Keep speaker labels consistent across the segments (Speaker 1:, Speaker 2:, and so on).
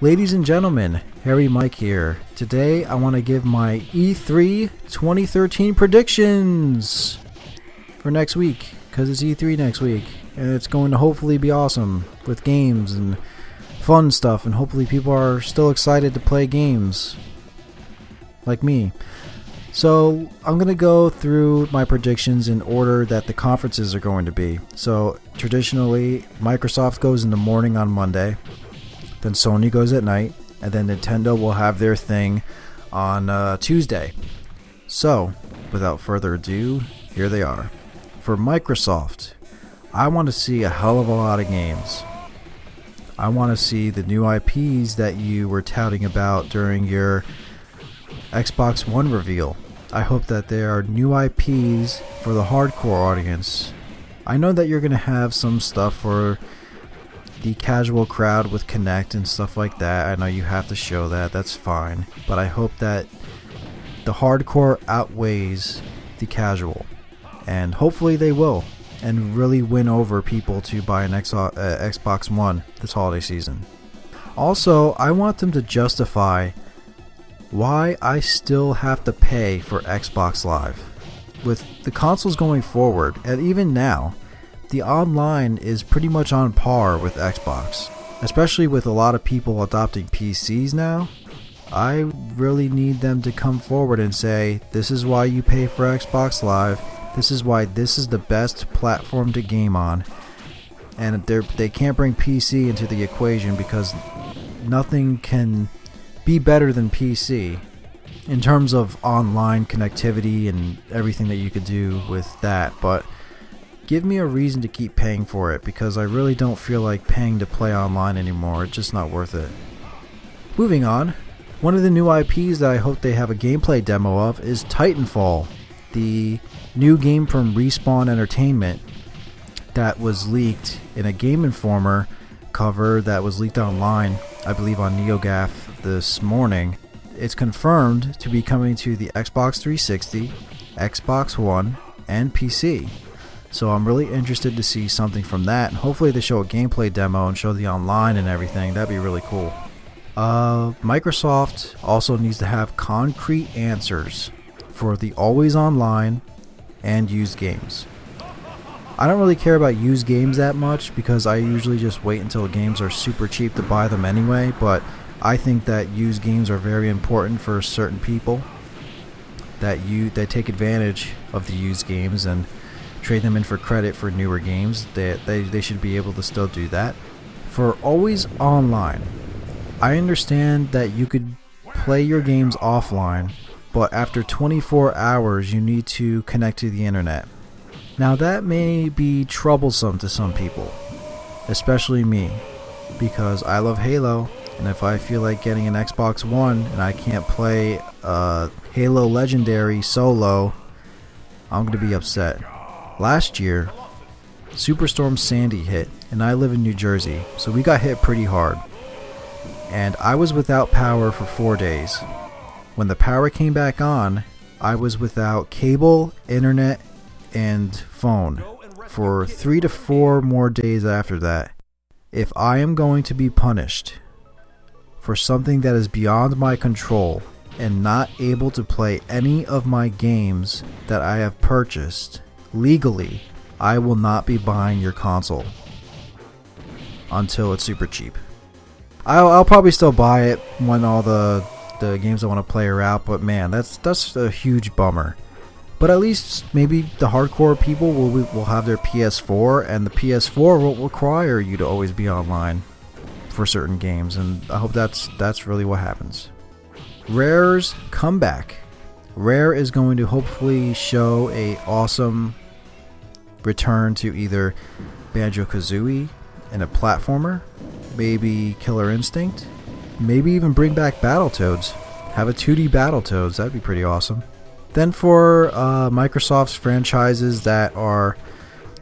Speaker 1: Ladies and gentlemen, Harry Mike here. Today I want to give my E3 2013 predictions for next week, because it's E3 next week and it's going to hopefully be awesome with games and fun stuff, and hopefully people are still excited to play games like me. So I'm going to go through my predictions in order that the conferences are going to be. So traditionally Microsoft goes in the morning on Monday, then Sony goes at night, and then Nintendo will have their thing on Tuesday. So, without further ado, here they are. For Microsoft, I want to see a hell of a lot of games. I want to see the new IPs that you were touting about during your Xbox One reveal. I hope that there are new IPs for the hardcore audience. I know that you're going to have some stuff for the casual crowd with Kinect and stuff like that. I know you have to show that, that's fine. But I hope that the hardcore outweighs the casual. And hopefully they will, and really win over people to buy an Xbox One this holiday season. Also, I want them to justify why I still have to pay for Xbox Live. With the consoles going forward, and even now, the online is pretty much on par with Xbox, especially with a lot of people adopting PCs now. I really need them to come forward and say, this is why you pay for Xbox Live, this is why this is the best platform to game on, and they can't bring PC into the equation because nothing can be better than PC in terms of online connectivity and everything that you could do with that. But give me a reason to keep paying for it, because I really don't feel like paying to play online anymore. It's just not worth it. Moving on, one of the new IPs that I hope they have a gameplay demo of is Titanfall, the new game from Respawn Entertainment that was leaked in a Game Informer cover that was leaked online, I believe on NeoGAF this morning. It's confirmed to be coming to the Xbox 360, Xbox One, and PC. So I'm really interested to see something from that, and hopefully they show a gameplay demo and show the online and everything. That'd be really cool. Microsoft also needs to have concrete answers for the always online and used games. I don't really care about used games that much because I usually just wait until games are super cheap to buy them anyway, but I think that used games are very important for certain people that take advantage of the used games and trade them in for credit for newer games. They should be able to still do that. For always online, I understand that you could play your games offline, but after 24 hours you need to connect to the internet. Now that may be troublesome to some people, especially me, because I love Halo, and if I feel like getting an Xbox One and I can't play Halo Legendary solo, I'm going to be upset. Last year, Superstorm Sandy hit, and I live in New Jersey, so we got hit pretty hard. And I was without power for 4 days. When the power came back on, I was without cable, internet, and phone for 3 to 4 more days after that. If I am going to be punished for something that is beyond my control and not able to play any of my games that I have purchased legally, I will not be buying your console until it's super cheap. I'll probably still buy it when all the games I want to play are out, but man, that's a huge bummer. But at least maybe the hardcore people will have their PS4, and the PS4 will require you to always be online for certain games, and I hope that's really what happens. Rare's comeback. Rare is going to hopefully show a awesome return to either Banjo-Kazooie in a platformer, maybe Killer Instinct, maybe even bring back Battletoads. Have a 2D Battletoads, that'd be pretty awesome. Then for Microsoft's franchises that are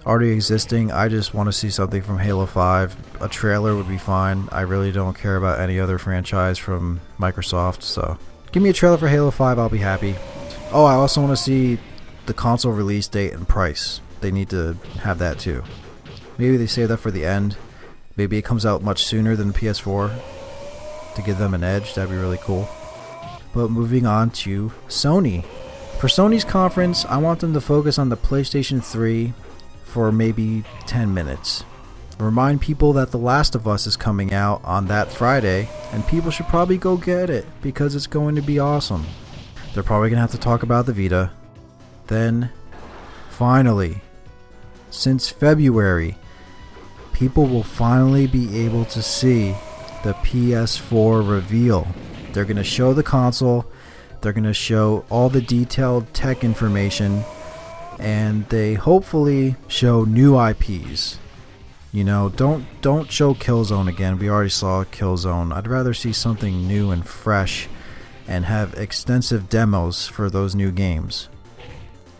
Speaker 1: already existing, I just want to see something from Halo 5. A trailer would be fine. I really don't care about any other franchise from Microsoft, so give me a trailer for Halo 5, I'll be happy. Oh, I also want to see the console release date and price. They need to have that too. Maybe they save that for the end. Maybe it comes out much sooner than PS4 to give them an edge. That'd be really cool. But moving on to Sony. For Sony's conference, I want them to focus on the PlayStation 3 for maybe 10 minutes. Remind people that The Last of Us is coming out on that Friday, and people should probably go get it because it's going to be awesome. They're probably going to have to talk about the Vita. Then, finally, since February, people will finally be able to see the PS4 reveal. They're going to show the console, they're going to show all the detailed tech information, and they hopefully show new IPs. You know, don't show Killzone again. We already saw Killzone. I'd rather see something new and fresh and have extensive demos for those new games.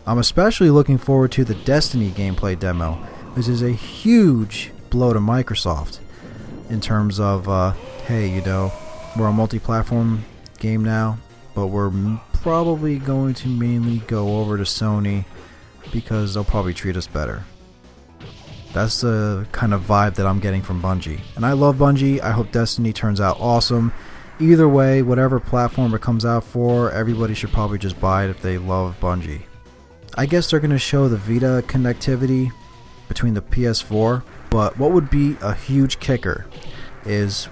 Speaker 1: I'm especially looking forward to the Destiny gameplay demo, which is a huge blow to Microsoft in terms of, hey, you know, we're a multi-platform game now, but we're probably going to mainly go over to Sony because they'll probably treat us better. That's the kind of vibe that I'm getting from Bungie. And I love Bungie. I hope Destiny turns out awesome. Either way, whatever platform it comes out for, everybody should probably just buy it if they love Bungie. I guess they're going to show the Vita connectivity between the PS4, but what would be a huge kicker is,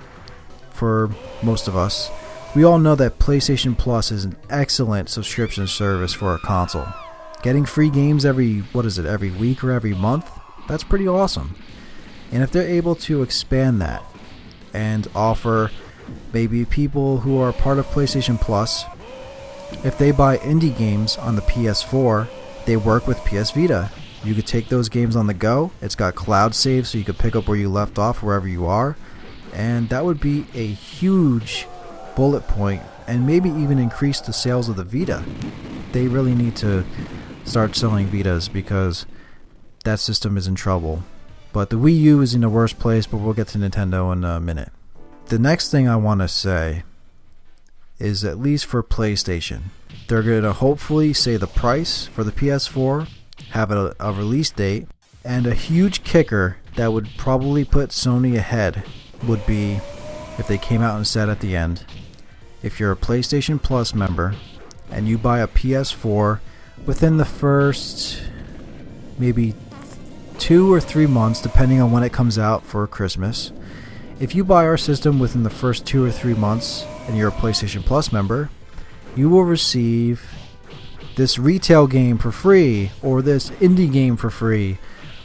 Speaker 1: for most of us, we all know that PlayStation Plus is an excellent subscription service for a console. Getting free games every week or every month? That's pretty awesome. And if they're able to expand that and offer maybe people who are part of PlayStation Plus, if they buy indie games on the PS4, they work with PS Vita. You could take those games on the go. It's got cloud save, so you could pick up where you left off wherever you are. And that would be a huge bullet point and maybe even increase the sales of the Vita. They really need to start selling Vitas because that system is in trouble. But the Wii U is in the worst place, but we'll get to Nintendo in a minute. The next thing I want to say is, at least for PlayStation, they're going to hopefully say the price for the PS4, have a release date, and a huge kicker that would probably put Sony ahead would be if they came out and said at the end, if you're a PlayStation Plus member and you buy a PS4 within the first maybe 2 or 3 months, depending on when it comes out for Christmas, if you buy our system within the first 2 or 3 months and you're a PlayStation Plus member, you will receive this retail game for free, or this indie game for free,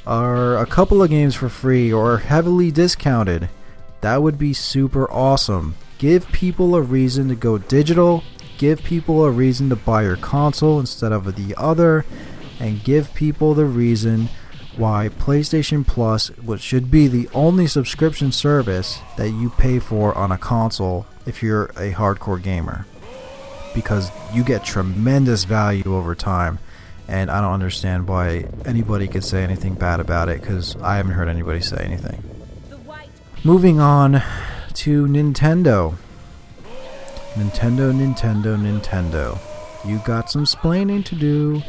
Speaker 1: or a couple of games for free, or heavily discounted. That would be super awesome. Give people a reason to go digital, give people a reason to buy your console instead of the other, and give people the reason why PlayStation Plus, which should be the only subscription service that you pay for on a console if you're a hardcore gamer, because you get tremendous value over time, and I don't understand why anybody could say anything bad about it, because I haven't heard anybody say anything. Moving on to Nintendo. Nintendo. You got some splaining to do.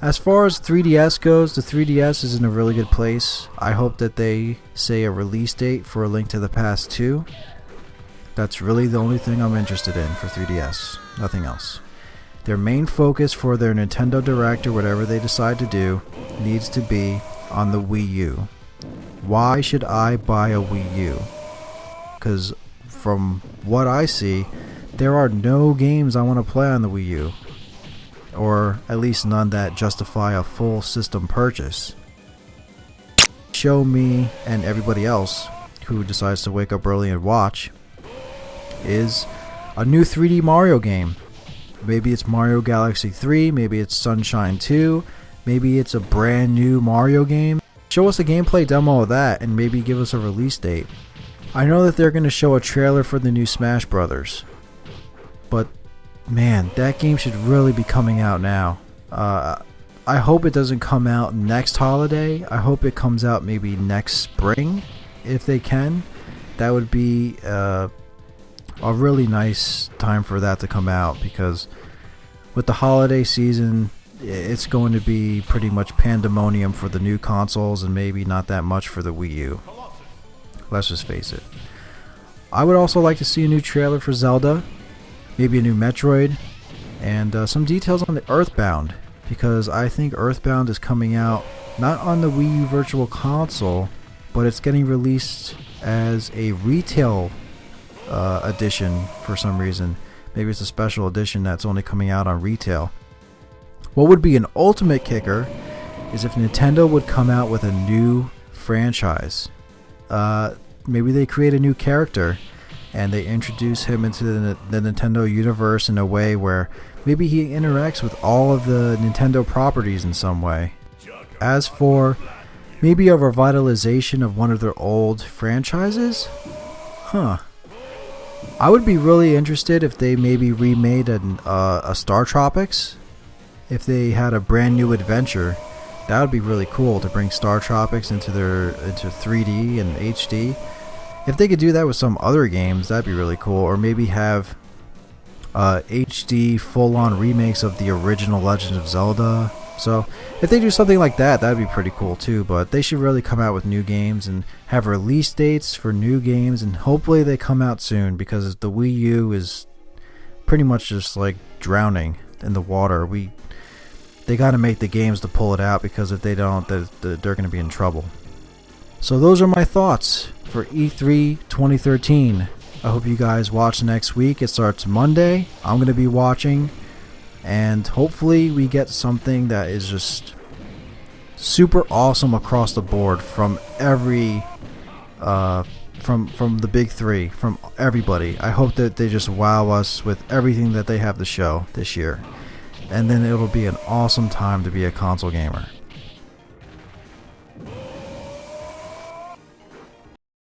Speaker 1: As far as 3DS goes, the 3DS is in a really good place. I hope that they say a release date for A Link to the Past 2. That's really the only thing I'm interested in for 3DS. Nothing else. Their main focus for their Nintendo Direct, or whatever they decide to do, needs to be on the Wii U. Why should I buy a Wii U? Because from what I see, there are no games I want to play on the Wii U. Or at least none that justify a full system purchase. Show me, and everybody else who decides to wake up early and watch, is a new 3D Mario game. Maybe it's Mario Galaxy 3, maybe it's Sunshine 2, maybe it's a brand new Mario game. Show us a gameplay demo of that and maybe give us a release date. I know that they're going to show a trailer for the new Smash Brothers, but man, that game should really be coming out now. I hope it doesn't come out next holiday. I hope it comes out maybe next spring, if they can. That would be a really nice time for that to come out, because with the holiday season, it's going to be pretty much pandemonium for the new consoles and maybe not that much for the Wii U. Let's just face it. I would also like to see a new trailer for Zelda, maybe a new Metroid, and some details on the Earthbound, because I think Earthbound is coming out not on the Wii U Virtual Console, but it's getting released as a retail edition for some reason. Maybe it's a special edition that's only coming out on retail. What would be an ultimate kicker is if Nintendo would come out with a new franchise. Maybe they create a new character and they introduce him into the Nintendo universe in a way where maybe he interacts with all of the Nintendo properties in some way. As for maybe a revitalization of one of their old franchises, I would be really interested if they maybe remade a Star Tropics. If they had a brand new adventure, that would be really cool to bring Star Tropics into 3D and HD. If they could do that with some other games, that'd be really cool. Or maybe have HD full-on remakes of the original Legend of Zelda. So if they do something like that, that'd be pretty cool too. But they should really come out with new games and have release dates for new games, and hopefully they come out soon, because the Wii U is pretty much just like drowning in the water. They got to make the games to pull it out, because if they don't, they're going to be in trouble. So those are my thoughts for E3 2013. I hope you guys watch next week. It starts Monday. I'm going to be watching, and hopefully we get something that is just super awesome across the board from every from the big three, from everybody. I hope that they just wow us with everything that they have to show this year. And then it'll be an awesome time to be a console gamer.